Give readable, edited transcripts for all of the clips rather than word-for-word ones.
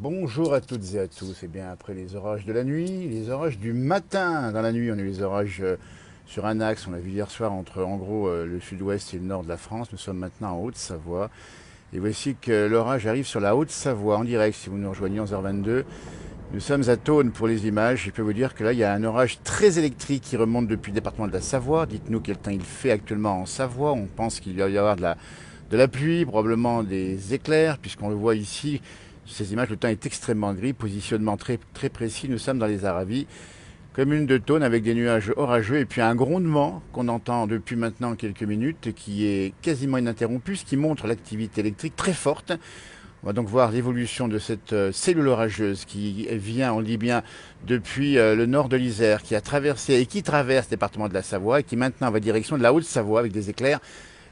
Bonjour à toutes et à tous. Et bien après les orages de la nuit, les orages du matin. Dans la nuit, on a eu les orages sur un axe. On l'a vu hier soir entre en gros le sud-ouest et le nord de la France. Nous sommes maintenant en Haute-Savoie. Et voici que l'orage arrive sur la Haute-Savoie en direct. Si vous nous rejoignez 11h22, nous sommes à Thônes pour les images. Je peux vous dire que là, il y a un orage très électrique qui remonte depuis le département de la Savoie. Dites-nous quel temps il fait actuellement en Savoie. On pense qu'il va y avoir de la pluie, probablement des éclairs, puisqu'on le voit ici. Ces images, le temps est extrêmement gris, positionnement très, très précis. Nous sommes dans les Aravis, commune de Thônes avec des nuages orageux et puis un grondement qu'on entend depuis maintenant quelques minutes qui est quasiment ininterrompu, ce qui montre l'activité électrique très forte. On va donc voir l'évolution de cette cellule orageuse qui vient, on le dit bien, depuis le nord de l'Isère, qui a traversé et qui traverse le département de la Savoie et qui maintenant va direction de la Haute-Savoie avec des éclairs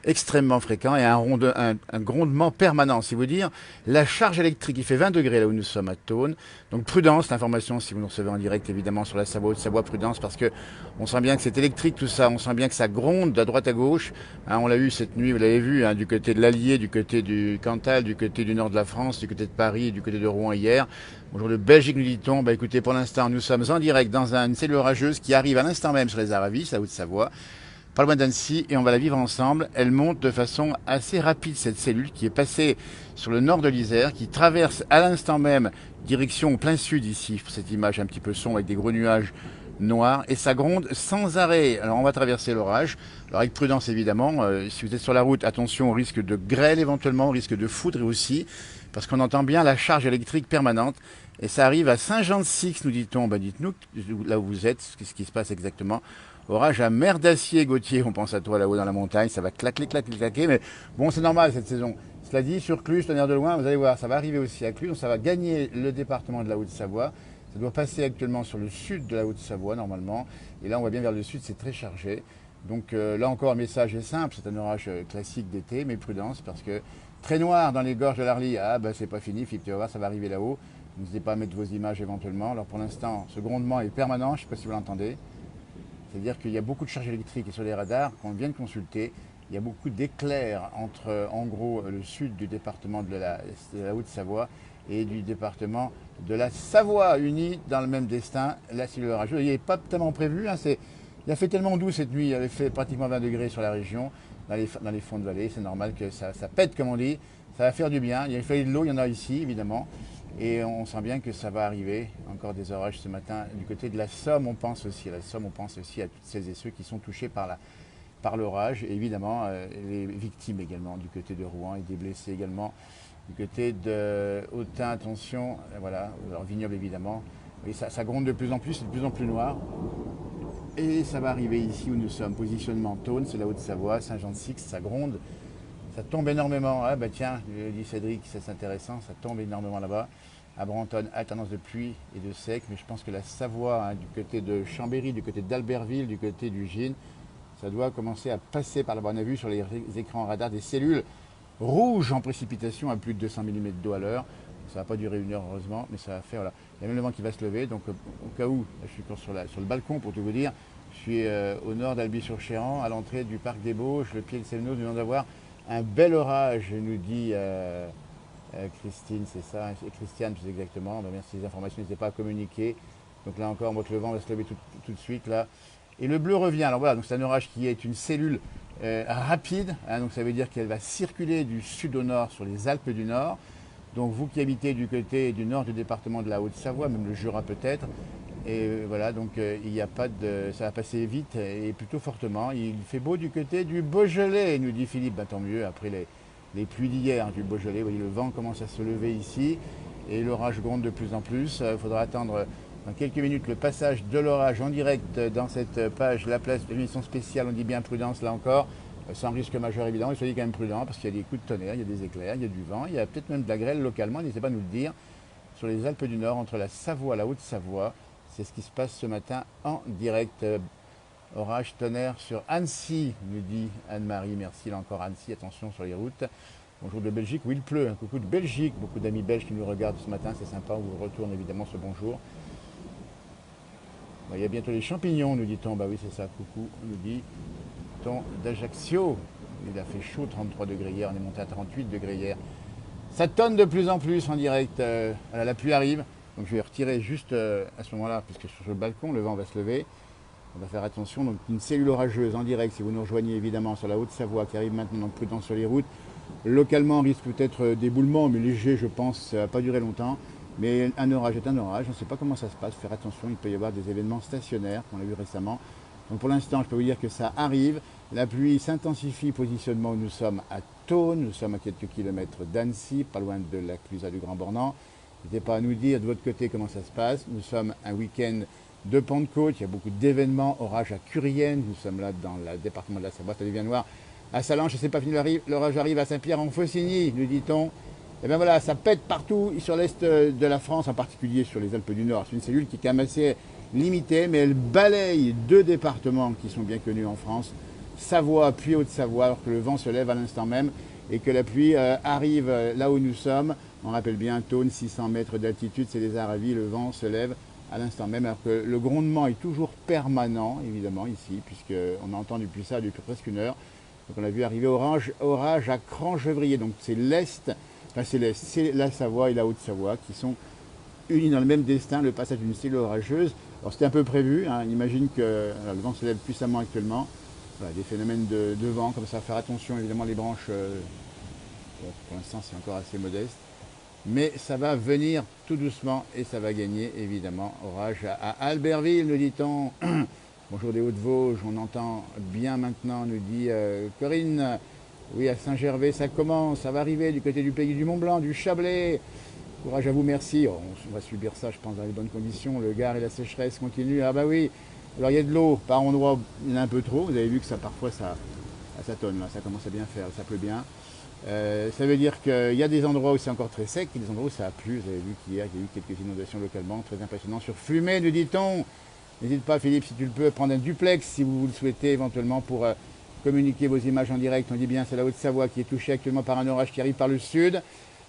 extrêmement fréquent et un grondement permanent. Si vous dire, la charge électrique, il fait 20 degrés là où nous sommes à Thônes. Donc prudence, l'information si vous nous recevez en direct évidemment sur la Savoie, Haute-Savoie, prudence parce que on sent bien que c'est électrique tout ça, on sent bien que ça gronde de droite à gauche. Hein, on l'a eu cette nuit, vous l'avez vu, hein, du côté de l'Allier, du côté du Cantal, du côté du nord de la France, du côté de Paris et du côté de Rouen hier. Bonjour de Belgique nous dit-on. Bah écoutez, pour l'instant nous sommes en direct dans une cellule orageuse qui arrive à l'instant même sur les Aravis, la Haute-Savoie pas loin d'Annecy, et on va la vivre ensemble. Elle monte de façon assez rapide, cette cellule, qui est passée sur le nord de l'Isère, qui traverse à l'instant même, direction au plein sud ici, pour cette image un petit peu sombre avec des gros nuages noirs, et ça gronde sans arrêt. Alors on va traverser l'orage, alors avec prudence évidemment, si vous êtes sur la route, attention au risque de grêle éventuellement, au risque de foudre aussi, parce qu'on entend bien la charge électrique permanente, et ça arrive à Saint-Jean-de-Six, nous dit-on. Bah dites-nous là où vous êtes, ce qui se passe exactement. Orage à Mer d'Acier, Gauthier, on pense à toi là-haut dans la montagne, ça va claquer, claquer, claquer, mais bon, c'est normal cette saison. Cela dit, sur Cluse, tonnerre de loin, vous allez voir, ça va arriver aussi à Cluse, donc ça va gagner le département de la Haute-Savoie. Ça doit passer actuellement sur le sud de la Haute-Savoie, normalement, et là, on va bien vers le sud, c'est très chargé. Donc là encore, le message est simple, c'est un orage classique d'été, mais prudence, parce que très noir dans les gorges de l'Arly, ah bah c'est pas fini, Philippe, tu vas voir, ça va arriver là-haut. N'hésitez pas à mettre vos images éventuellement. Alors pour l'instant, ce grondement est permanent, je ne sais pas si vous l'entendez. C'est-à-dire qu'il y a beaucoup de charges électriques et sur les radars qu'on vient de consulter, il y a beaucoup d'éclairs entre, en gros, le sud du département de la Haute-Savoie et du département de la Savoie, unis dans le même destin, la cellule orageuse. Il n'est pas tellement prévu, hein, il a fait tellement doux cette nuit, il avait fait pratiquement 20 degrés sur la région, dans les fonds de vallée, c'est normal que ça pète comme on dit, ça va faire du bien. Il y a fallu de l'eau, il y en a ici évidemment. Et on sent bien que ça va arriver. Encore des orages ce matin. Du côté de la Somme, on pense aussi à la Somme, on pense aussi à toutes celles et ceux qui sont touchés par l'orage. Et évidemment, les victimes également du côté de Rouen et des blessés également. Du côté de Autun, attention, voilà, alors Vignoble évidemment. Et ça gronde de plus en plus, c'est de plus en plus noir. Et ça va arriver ici où nous sommes. Positionnement Thônes, c'est la Haute-Savoie, Saint-Jean-de-Six, ça gronde. Ça tombe énormément. Ah bah tiens, dit Cédric, c'est intéressant, ça tombe énormément là-bas. À Brantôme, alternance de pluie et de sec, mais je pense que la Savoie, hein, du côté de Chambéry, du côté d'Albertville, du côté du Gine, ça doit commencer à passer par là-bas. On a vu sur les écrans radar des cellules rouges en précipitation à plus de 200 mm d'eau à l'heure. Ça va pas durer une heure heureusement, mais ça va faire, voilà. Il y a même le vent qui va se lever, donc au cas où, là, je suis encore sur le balcon pour tout vous dire, je suis au nord d'Albi-sur-Chéran, à l'entrée du parc des Bauges, le pied de Sévenot, nous venons d'avoir un bel orage, nous dit Christine, c'est ça, et Christiane plus exactement. Ben, merci des informations, n'hésitez pas à communiquer. Donc là encore, on voit que le vent va se lever tout de suite là. Et le bleu revient. Alors voilà, donc c'est un orage qui est une cellule rapide, hein, donc ça veut dire qu'elle va circuler du sud au nord sur les Alpes du Nord. Donc vous qui habitez du côté du nord du département de la Haute-Savoie, même le Jura peut-être, et voilà, donc il n'y a pas de. Ça va passer vite et plutôt fortement. Il fait beau du côté du Beaujolais, nous dit Philippe. Ben, tant mieux, après les pluies d'hier du Beaujolais. Vous voyez, le vent commence à se lever ici et l'orage gronde de plus en plus. Il faudra attendre dans quelques minutes le passage de l'orage en direct dans cette page, la place de l'émission spéciale. On dit bien prudence là encore, sans risque majeur évidemment. Soyez quand même prudent parce qu'il y a des coups de tonnerre, il y a des éclairs, il y a du vent, il y a peut-être même de la grêle localement. N'hésitez pas à nous le dire. Sur les Alpes du Nord, entre la Savoie et la Haute-Savoie, c'est ce qui se passe ce matin en direct. Orage, tonnerre sur Annecy, nous dit Anne-Marie. Merci là encore Annecy, attention sur les routes. Bonjour de Belgique, où il pleut, un coucou de Belgique, beaucoup d'amis belges qui nous regardent ce matin, c'est sympa, on vous retourne évidemment ce bonjour. Bon, il y a bientôt les champignons, nous dit-on, bah oui c'est ça, coucou, nous dit-on d'Ajaccio. Il a fait chaud, 33 degrés hier, on est monté à 38 degrés hier. Ça tonne de plus en plus en direct. Voilà, la pluie arrive. Donc je vais retirer juste à ce moment-là, puisque sur le balcon, le vent va se lever. On va faire attention. Donc une cellule orageuse en direct, si vous nous rejoignez évidemment sur la Haute-Savoie qui arrive maintenant, donc prudence sur les routes. Localement, on risque peut-être d'éboulement, mais léger, je pense, ça ne va pas durer longtemps. Mais un orage est un orage, on ne sait pas comment ça se passe, faire attention, il peut y avoir des événements stationnaires, qu'on a vu récemment. Donc pour l'instant, je peux vous dire que ça arrive. La pluie s'intensifie, positionnement où nous sommes à Thônes, nous sommes à quelques kilomètres d'Annecy, pas loin de la Clusaz du Grand Bornand. N'hésitez pas à nous dire de votre côté comment ça se passe. Nous sommes un week-end de Pentecôte, il y a beaucoup d'événements, orage à Curienne, nous sommes là dans le département de la Savoie, ça devient noir. À Salange, c'est pas fini, l'orage arrive à Saint-Pierre-en-Faucigny, nous dit-on. Et bien voilà, ça pète partout sur l'est de la France, en particulier sur les Alpes du Nord. C'est une cellule qui est quand même assez limitée, mais elle balaye deux départements qui sont bien connus en France, Savoie puis Haute-Savoie, alors que le vent se lève à l'instant même et que la pluie arrive là où nous sommes. On rappelle bien, Thônes, 600 mètres d'altitude, c'est des Aravis, le vent se lève à l'instant même, alors que le grondement est toujours permanent, évidemment, ici, puisqu'on entend depuis ça depuis presque une heure. Donc on a vu arriver orage à Crangevrier, donc c'est l'Est, enfin c'est l'Est, c'est la Savoie et la Haute-Savoie qui sont unis dans le même destin, le passage d'une cellule orageuse. Alors c'était un peu prévu, hein, on imagine que le vent se lève puissamment actuellement, voilà, des phénomènes de vent, comme ça, faire attention, évidemment les branches, pour l'instant c'est encore assez modeste. Mais ça va venir tout doucement et ça va gagner évidemment. Orage à Albertville, nous dit-on. Bonjour des Hauts-de-Vosges, on entend bien maintenant, nous dit Corinne. Oui, à Saint-Gervais, ça commence, ça va arriver du côté du pays du Mont-Blanc, du Chablais. Courage à vous, merci. Oh, on va subir ça, je pense, dans les bonnes conditions. Le Gard et la sécheresse continuent. Ah bah oui, alors il y a de l'eau, par endroits, il y en a un peu trop. Vous avez vu que ça, parfois, ça tonne, là, ça commence à bien faire, ça pleut bien. Ça veut dire qu'il y a des endroits où c'est encore très sec et des endroits où ça a plu. Vous avez vu qu'hier, il y a eu quelques inondations localement, très impressionnant sur Fumé, nous dit-on. N'hésite pas, Philippe, si tu le peux, prendre un duplex si vous le souhaitez éventuellement pour communiquer vos images en direct. On dit bien, c'est la Haute-Savoie qui est touchée actuellement par un orage qui arrive par le sud,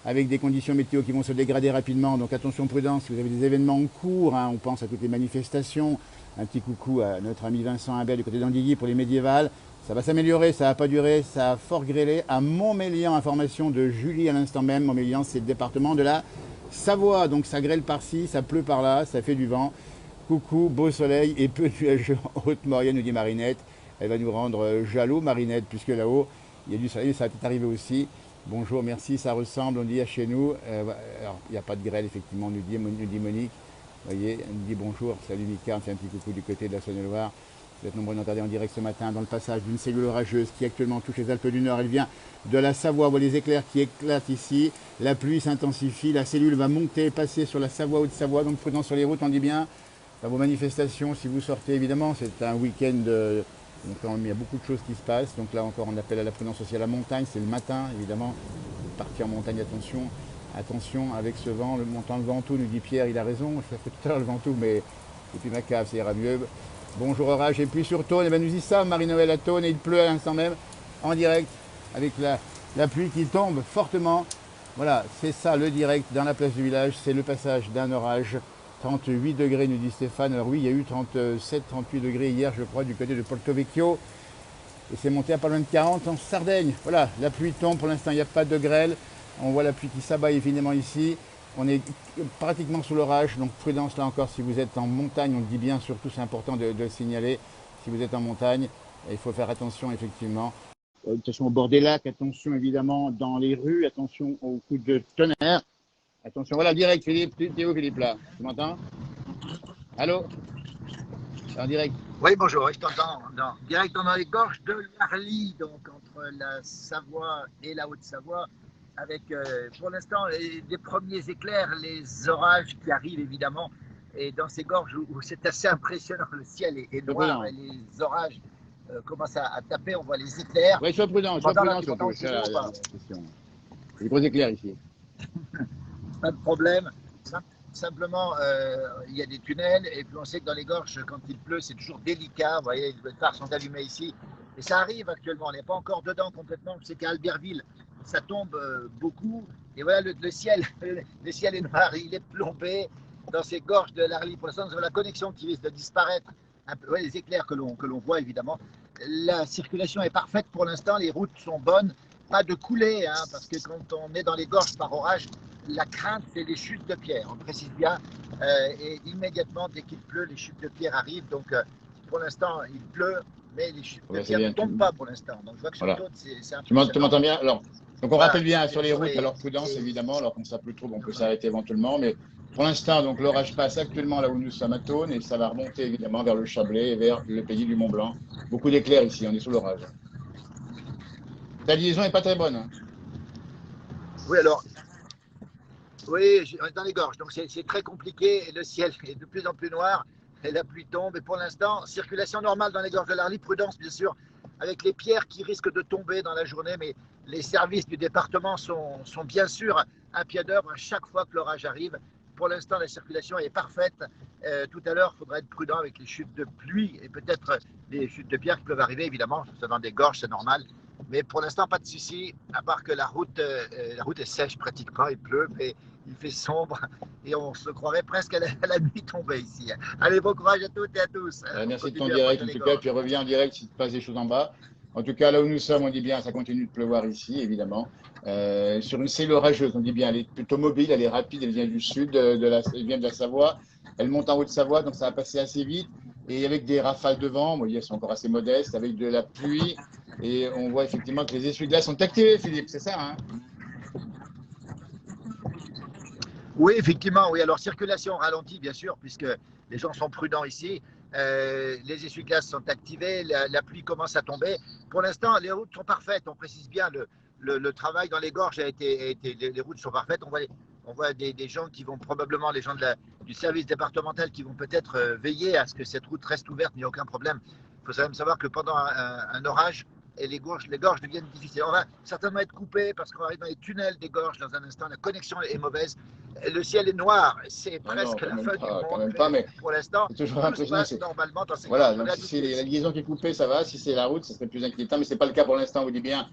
avec des conditions météo qui vont se dégrader rapidement. Donc attention, prudence, si vous avez des événements en cours, hein, on pense à toutes les manifestations. Un petit coucou à notre ami Vincent Imbert du côté d'Andilly pour les médiévales. Ça va s'améliorer, ça va pas durer, ça a fort grêlé. À Montmélian, information de Julie à l'instant même. Montmélian, c'est le département de la Savoie. Donc ça grêle par-ci, ça pleut par-là, ça fait du vent. Coucou, beau soleil et peu nuageux en Haute-Maurienne, nous dit Marinette. Elle va nous rendre jaloux, Marinette, puisque là-haut, il y a du soleil, ça va peut-être arriver aussi. Bonjour, merci, ça ressemble, on dit à chez nous. Alors, il n'y a pas de grêle, effectivement, nous dit Monique. Vous voyez, elle nous dit bonjour, salut Mika, on fait un petit coucou du côté de la Saône-et-Loire. Vous êtes nombreux à nous regarder en direct ce matin dans le passage d'une cellule orageuse qui actuellement touche les Alpes du Nord. Elle vient de la Savoie, on voit les éclairs qui éclatent ici. La pluie s'intensifie, la cellule va monter, passer sur la Savoie, Haute-Savoie, donc prudence sur les routes, on dit bien. Dans vos manifestations, si vous sortez, évidemment, c'est un week-end, donc il y a beaucoup de choses qui se passent. Donc là encore, on appelle à la prudence aussi à la montagne, c'est le matin, évidemment. Partir en montagne, attention. Attention avec ce vent, le montant le Ventoux, nous dit Pierre, il a raison, je fait tout à l'heure le Ventoux, mais depuis ma cave, ça ira mieux. Bonjour orage, et puis sur Thônes, et ben nous y sommes, Marie-Noël à Thônes, et il pleut à l'instant même, en direct, avec la pluie qui tombe fortement. Voilà, c'est ça le direct dans la place du village, c'est le passage d'un orage. 38 degrés, nous dit Stéphane. Alors oui, il y a eu 37, 38 degrés hier, je crois, du côté de Porto Vecchio. Et c'est monté à pas loin de 40 en Sardaigne. Voilà, la pluie tombe, pour l'instant, il n'y a pas de grêle. On voit la pluie qui s'abat évidemment ici. On est pratiquement sous l'orage, donc prudence là encore si vous êtes en montagne, on le dit bien, surtout c'est important de le signaler. Si vous êtes en montagne, il faut faire attention effectivement. Attention au bord des lacs, attention évidemment dans les rues, attention aux coups de tonnerre. Attention, voilà direct Philippe, t'es où Philippe là? Tu m'entends? Allô? En direct. Oui, bonjour, je t'entends. Direct dans les gorges de l'Arly, donc entre la Savoie et la Haute-Savoie, avec pour l'instant des premiers éclairs, les orages qui arrivent évidemment. Et dans ces gorges où c'est assez impressionnant, le ciel est noir et les orages commencent à taper, on voit les éclairs. Oui, sois prudent, surtout. Les gros éclairs ici. Pas de problème. Simplement, il y a des tunnels et puis on sait que dans les gorges, quand il pleut, c'est toujours délicat. Vous voyez, les phares sont allumés ici. Et ça arrive actuellement, on n'est pas encore dedans complètement. Je sais qu'à Albertville, ça tombe beaucoup. Et voilà, le ciel est noir, il est plombé dans ces gorges de l'Arly. Pour l'instant, nous avons la connexion qui risque de disparaître. Un peu, ouais, les éclairs que l'on voit évidemment. La circulation est parfaite pour l'instant, les routes sont bonnes. pas de coulée, hein, parce que quand on est dans les gorges par orage, la crainte, c'est les chutes de pierre. On précise bien. Et immédiatement, dès qu'il pleut, les chutes de pierre arrivent. Donc, pour l'instant, il pleut, mais les chutes de Ouais, c'est pierre ne bien. tombent pas pour l'instant. Donc, je vois que sur Voilà. l'autre, c'est un Tu peu m'entends bien? Alors, donc on voilà. rappelle bien sur les routes, Et, alors prudence et, évidemment, alors quand ça pleut trop, on peut s'arrêter éventuellement, mais pour l'instant, donc l'orage passe actuellement là où nous sommes à Thônes et ça va remonter évidemment vers le Chablais et vers le pays du Mont-Blanc. Beaucoup d'éclairs ici, on est sous l'orage. Ta liaison n'est pas très bonne, hein. oui, alors, oui, on est dans les gorges, donc c'est très compliqué. Et le ciel est de plus en plus noir et la pluie tombe. Et pour l'instant, circulation normale dans les gorges de l'Arly, prudence bien sûr, avec les pierres qui risquent de tomber dans la journée. Mais les services du département sont bien sûr à pied d'œuvre à chaque fois que l'orage arrive. Pour l'instant, la circulation est parfaite. Tout à l'heure, il faudra être prudent avec les chutes de pluie et peut-être les chutes de pierres qui peuvent arriver, évidemment. C'est dans des gorges, c'est normal. Mais pour l'instant, pas de souci, à part que la route est sèche pratiquement, il pleut, mais il fait sombre et on se croirait presque à la nuit tombée ici. Allez, bon courage à toutes et à tous. On Merci de ton continue à direct protéger en les tout cas, gorges. puis reviens en direct si tu passes des choses en bas. En tout cas, là où nous sommes, on dit bien, ça continue de pleuvoir ici, évidemment. Sur une cellule orageuse, on dit bien, elle est plutôt mobile, elle est rapide, elle vient du sud, elle vient de la Savoie, elle monte en Haute-Savoie, donc ça va passer assez vite. Et avec des rafales de vent, bon, elles sont encore assez modestes, avec de la pluie. Et on voit effectivement que les essuie-glaces sont activés, Philippe, c'est ça, hein? Oui, effectivement, oui. Alors, circulation ralentie, bien sûr, puisque les gens sont prudents ici. Les essuie-glaces sont activés, la pluie commence à tomber. Pour l'instant, les routes sont parfaites. On précise bien, le travail dans les gorges les routes sont parfaites. On voit des gens qui vont probablement, les gens du service départemental qui vont peut-être veiller à ce que cette route reste ouverte, il n'y a aucun problème. Il faut quand même savoir que pendant un orage, et les gorges deviennent difficiles. On va certainement être coupé parce qu'on arrive dans les tunnels des gorges dans un instant. La connexion est mauvaise. Le ciel est noir. C'est Non, non, presque la fin du quand monde. même pas, Mais mais pour l'instant, c'est toujours tout se impressionnant. passe normalement dans ces Voilà, gorges. On donc est si c'est habitué la ici. liaison qui est coupée, ça va. Si c'est la route, ça serait plus inquiétant, mais ce n'est pas le cas pour l'instant. On vous dit bien,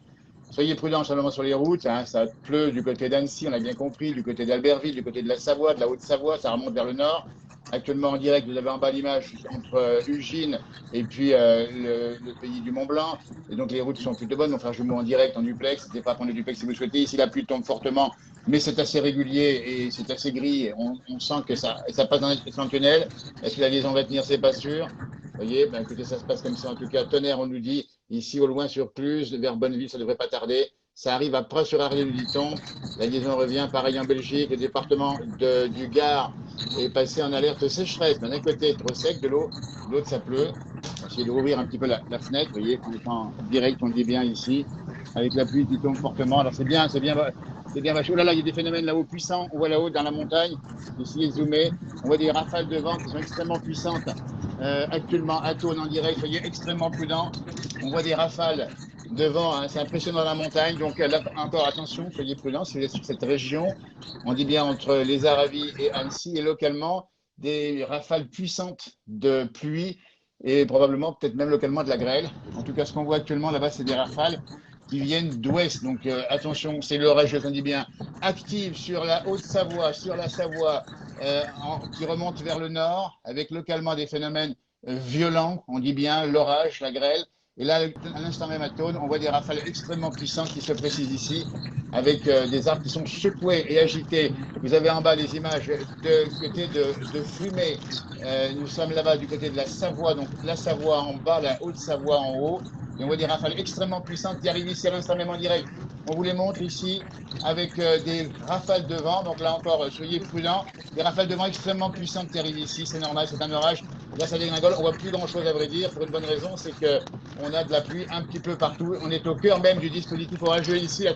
soyez prudents seulement sur les routes, hein. Ça pleut du côté d'Annecy, on a bien compris, du côté d'Albertville, du côté de la Savoie, de la Haute-Savoie, ça remonte vers le nord. Actuellement en direct, vous avez en bas l'image entre Ugine et puis le pays du Mont-Blanc. Et donc les routes sont plutôt bonnes. Enfin, je vous mets en direct, en duplex. N'hésitez pas à prendre le duplex si vous souhaitez. Ici, la pluie tombe fortement, mais c'est assez régulier et c'est assez gris. On sent que ça passe dans le tunnel. Est-ce que la liaison va tenir? C'est pas sûr. Vous voyez, ben, écoutez, ça se passe comme ça. En tout cas, tonnerre, on nous dit, ici au loin sur Cluse, vers Bonneville, ça ne devrait pas tarder. Ça arrive à Pras-sur-Arly, nous dit-on. La liaison revient, pareil en Belgique. Le département du Gard est passé en alerte sécheresse. D'un côté, trop sec de l'eau, de l'autre, ça pleut. On va essayer de rouvrir un petit peu la fenêtre. Vous voyez, on est en direct, on le dit bien ici, avec la pluie qui tombe fortement. Alors, c'est bien vache. Oh là là, il y a des phénomènes là-haut puissants. On voit là-haut dans la montagne. Essayez de zoomer. On voit des rafales de vent qui sont extrêmement puissantes. Actuellement à Thônes en direct, soyez extrêmement prudents. On voit des rafales de vent, hein, c'est impressionnant dans la montagne. Donc là encore, attention, soyez prudents si vous êtes sur cette région. On dit bien entre les Aravis et Annecy et localement des rafales puissantes de pluie et probablement peut-être même localement de la grêle. En tout cas, ce qu'on voit actuellement là-bas, c'est des rafales qui viennent d'ouest. Donc attention, c'est l'orage, je dis bien, active sur la Haute-Savoie, sur la Savoie, qui remonte vers le nord, avec localement des phénomènes violents. On dit bien l'orage, la grêle. Et là, à l'instant même à Thônes, on voit des rafales extrêmement puissantes qui se précisent ici, avec des arbres qui sont secoués et agités. Vous avez en bas les images du côté de fumée. Nous sommes là-bas du côté de la Savoie, donc la Savoie en bas, la Haute-Savoie en haut. Et on voit des rafales extrêmement puissantes qui arrivent ici à l'instant même en direct. On vous les montre ici avec des rafales de vent. Donc là encore, soyez prudents. Des rafales de vent extrêmement puissantes qui arrivent ici. C'est normal, c'est un orage. Là, ça dégringole. On voit plus grand-chose à vrai dire, pour une bonne raison, c'est qu'on a de la pluie un petit peu partout. On est au cœur même du dispositif orageux ici.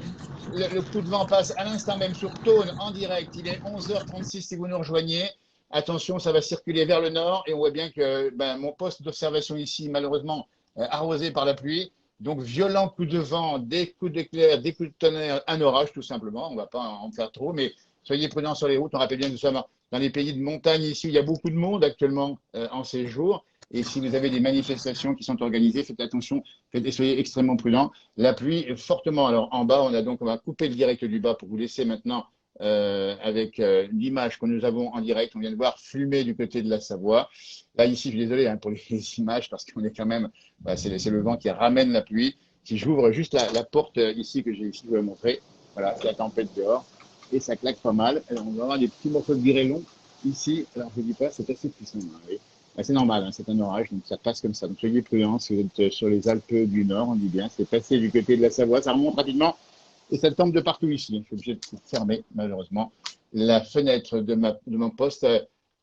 Le coup de vent passe à l'instant même sur Thônes en direct. Il est 11h36 si vous nous rejoignez. Attention, ça va circuler vers le nord et on voit bien que mon poste d'observation ici, malheureusement, arrosé par la pluie. Donc, violents coups de vent, des coups d'éclair, des coups de tonnerre, un orage tout simplement. On ne va pas en faire trop, mais soyez prudents sur les routes. On rappelle bien que nous sommes dans les pays de montagne ici. Il y a beaucoup de monde actuellement en séjour. Et si vous avez des manifestations qui sont organisées, faites attention, soyez extrêmement prudents. La pluie fortement. Alors en bas, on va couper le direct du bas pour vous laisser maintenant avec l'image que nous avons en direct. On vient de voir fumer du côté de la Savoie. Là, ici, je suis désolé pour les images parce qu'on est quand même, c'est le vent qui ramène la pluie. Si j'ouvre juste la porte ici que j'ai ici, je vais vous montrer. Voilà, c'est la tempête dehors. Et ça claque pas mal. Alors, on va avoir des petits morceaux de grêlon ici. Alors, je ne dis pas, c'est assez puissant. Hein, oui. C'est normal, hein, c'est un orage, donc ça passe comme ça. Donc, soyez prudents si vous êtes sur les Alpes du Nord, on dit bien. C'est passé du côté de la Savoie, ça remonte rapidement. Et ça tombe de partout ici. Je suis obligé de fermer, malheureusement, la fenêtre de mon poste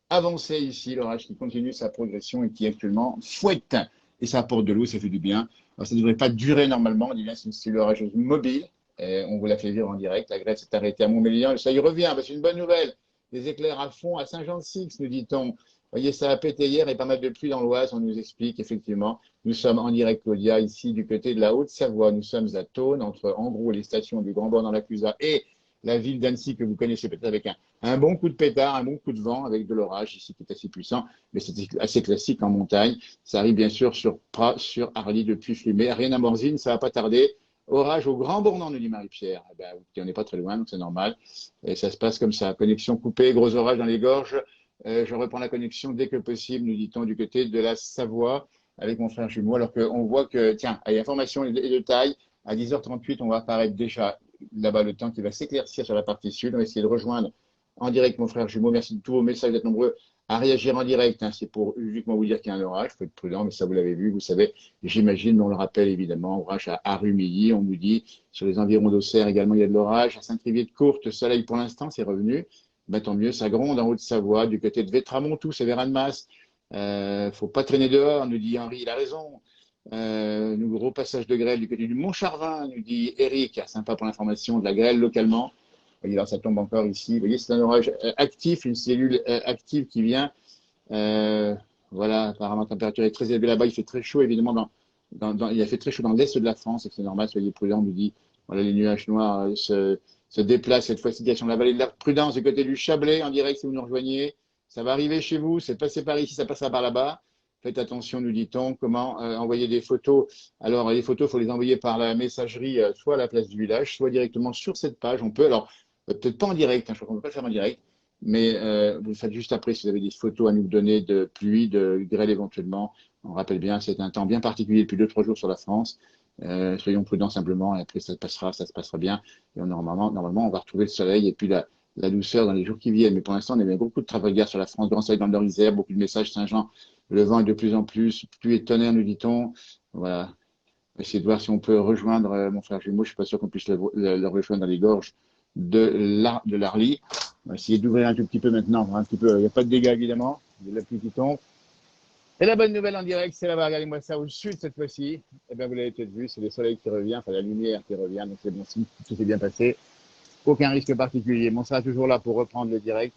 avancé ici. L'orage qui continue sa progression et qui actuellement fouette. Et ça apporte de l'eau, ça fait du bien. Alors, ça ne devrait pas durer normalement. On dit bien, c'est une style orageuse mobile. Et on vous l'a fait vivre en direct. La grève s'est arrêtée à Montmélian. Ça y revient. C'est une bonne nouvelle. Des éclairs à fond à Saint-Jean-de-Six, nous dit-on. Vous voyez, ça a pété hier et pas mal de pluie dans l'Oise. On nous explique effectivement. Nous sommes en direct, Claudia, ici du côté de la Haute-Savoie. Nous sommes à Thônes, entre en gros les stations du Grand Bord dans la Clusaz et la ville d'Annecy que vous connaissez peut-être avec un bon coup de pétard, un bon coup de vent avec de l'orage ici qui est assez puissant, mais c'est assez classique en montagne. Ça arrive bien sûr sur Pras, sur Arly depuis Flumet. Rien à Morzine, ça va pas tarder. Orage au Grand Bornand, nous dit Marie-Pierre. Eh ben, on n'est pas très loin, donc c'est normal. Et ça se passe comme ça. Connexion coupée, gros orage dans les gorges. Je reprends la connexion dès que possible, nous dit-on, du côté de la Savoie avec mon frère jumeau. Alors qu'on voit que, tiens, à l'information et de taille, à 10h38, on va apparaître déjà là-bas le temps qui va s'éclaircir sur la partie sud. On va essayer de rejoindre en direct mon frère jumeau. Merci de tous vos messages, d'être nombreux à réagir en direct. Hein. C'est pour uniquement vous dire qu'il y a un orage. Il faut être prudent, mais ça vous l'avez vu, vous savez, j'imagine, mais on le rappelle évidemment. Orage à Rumilly, on nous dit, sur les environs d'Auxerre également, il y a de l'orage. À Saint-Trivier-de-Courte, soleil pour l'instant, c'est revenu. Ben, tant mieux, ça gronde en Haute-Savoie, du côté de Vétramont-Tous et Véranne-Masse. Faut pas traîner dehors, nous dit Henri, il a raison. Nous, gros passage de grêle du côté du Mont-Charvin, nous dit Eric, sympa pour l'information, de la grêle localement. Vous voyez, alors ça tombe encore ici. Vous voyez, c'est un orage actif, une cellule active qui vient. Voilà, apparemment, la température est très élevée là-bas. Il fait très chaud, évidemment. Il a fait très chaud dans l'est de la France, et c'est normal, soyez prudents. On nous dit, voilà, les nuages noirs se déplacent cette fois-ci direction de la vallée de la Prudence, du côté du Chablais, en direct, si vous nous rejoignez. Ça va arriver chez vous, c'est passé par ici, ça passera par là-bas. Faites attention, nous dit-on, comment envoyer des photos. Alors, les photos, il faut les envoyer par la messagerie, soit à la place du village, soit directement sur cette page. On peut, alors, peut-être pas en direct, hein, je crois qu'on ne peut pas le faire en direct, mais vous le faites juste après si vous avez des photos à nous donner de pluie, de grêle éventuellement. On rappelle bien, c'est un temps bien particulier depuis 2-3 jours sur la France. Soyons prudents simplement, et après ça se passera bien. Et normalement, on va retrouver le soleil et puis la douceur dans les jours qui viennent. Mais pour l'instant, on a beaucoup de travail sur la France, grand soleil dans le Nord-Isère, beaucoup de messages Saint-Jean. Le vent est de plus en plus, pluie et tonnerre, nous dit-on. Voilà. On va essayer de voir si on peut rejoindre mon frère jumeau. Je suis pas sûr qu'on puisse le rejoindre dans les gorges de l'Arly. On va essayer d'ouvrir un tout petit peu maintenant. Un petit peu. Il n'y a pas de dégâts, évidemment. Il y a de la pluie qui tombe. Et la bonne nouvelle en direct, c'est là-bas. Regardez-moi ça au sud cette fois-ci. Eh bien, vous l'avez peut-être vu, c'est le soleil qui revient, enfin la lumière qui revient. Donc, c'est bon signe, tout s'est bien passé. Aucun risque particulier. Bon, on sera toujours là pour reprendre le direct.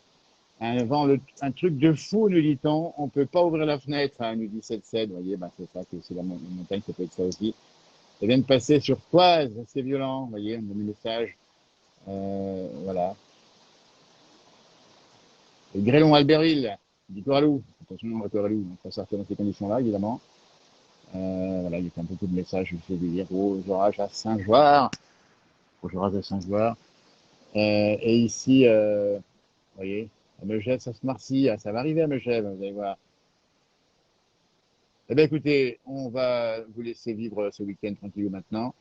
Un truc de fou, nous dit-on. On ne peut pas ouvrir la fenêtre, hein, nous dit 7-7. Vous voyez, ben, c'est ça, c'est la montagne, ça peut être ça aussi. Ça vient de passer sur Toise, c'est violent. Vous voyez, on a mis le message. Voilà. Et Grélon Albéril, dit Coralou. Attention à Coralou, on va sortir dans ces conditions-là, évidemment. Voilà, il y a un peu de messages, je fais dire aux orages à Saint-Joire. Aux orages à Saint-Joire. Et ici, vous voyez, à Megève, ça se marcie, ça va arriver à Megève, vous allez voir. Eh bien, écoutez, on va vous laisser vivre ce week-end tranquille maintenant.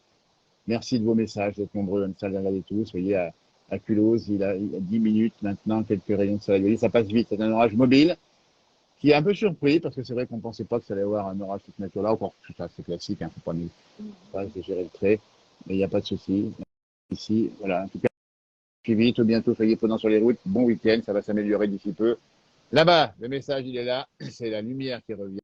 Merci de vos messages, d'être nombreux à me saluer, regarder tous. Vous voyez, à Culose, il a 10 minutes maintenant, quelques rayons de soleil. Vous voyez, ça passe vite, c'est un orage mobile qui est un peu surpris parce que c'est vrai qu'on ne pensait pas que ça allait avoir un orage de cette nature-là. Encore, c'est classique, il ne faut pas exagérer le trait, mais il n'y a pas de souci. Ici, voilà, en tout cas, suivi, tout bientôt, soyez prudents sur les routes. Bon week-end, ça va s'améliorer d'ici peu. Là-bas, le message, il est là, c'est la lumière qui revient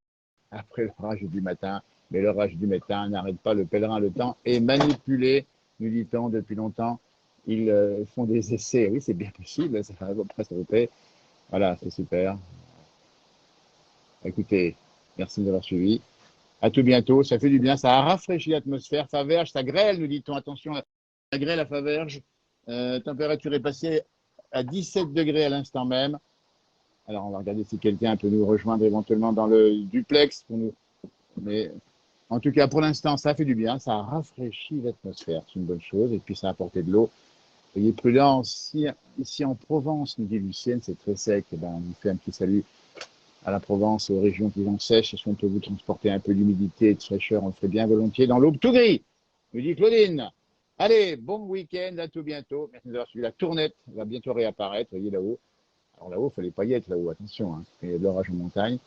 après l'orage du matin. Mais l'orage du matin n'arrête pas le pèlerin. Le temps est manipulé, nous dit-on depuis longtemps. Ils font des essais. Oui, c'est bien possible, ça va presque repérer. Voilà, c'est super. Écoutez, merci de l'avoir suivi. À tout bientôt. Ça fait du bien, ça a rafraîchi l'atmosphère. Faverges, ça grêle, nous dit-on. Attention, la grêle à Faverges. Température est passée à 17 degrés à l'instant même. Alors, on va regarder si quelqu'un peut nous rejoindre éventuellement dans le duplex pour nous. Mais en tout cas, pour l'instant, ça fait du bien. Ça a rafraîchi l'atmosphère. C'est une bonne chose. Et puis, ça a apporté de l'eau. Soyez prudents. Ici en Provence, nous dit Lucienne, c'est très sec. Eh ben, on vous fait un petit salut à la Provence, aux régions qui vont sèches. Si on peut vous transporter un peu d'humidité et de fraîcheur, on le ferait bien volontiers dans l'aube tout gris. nous dit Claudine. Allez, bon week-end, à tout bientôt. Merci d'avoir suivi. La tournette va bientôt réapparaître, voyez là-haut. Alors là-haut, il ne fallait pas y être là-haut, attention, hein, il y a de l'orage en montagne.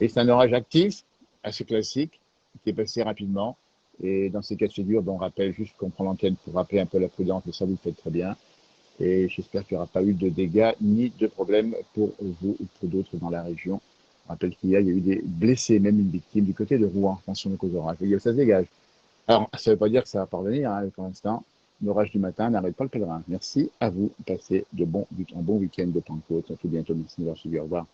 Et c'est un orage actif, assez classique, qui est passé rapidement. Et dans ces cas de figure, on rappelle juste qu'on prend l'antenne pour rappeler un peu la prudence, et ça vous le faites très bien. Et j'espère qu'il n'y aura pas eu de dégâts ni de problèmes pour vous ou pour d'autres dans la région. Je rappelle qu'il y a eu des blessés, même une victime du côté de Rouen. Attention aux orages. Ça se dégage. Alors, ça ne veut pas dire que ça va parvenir, hein, pour l'instant. L'orage du matin n'arrête pas le pèlerin. Merci à vous. Passez un bon week-end de Pentecôte. À tout bientôt. Merci d'avoir suivi. Au revoir.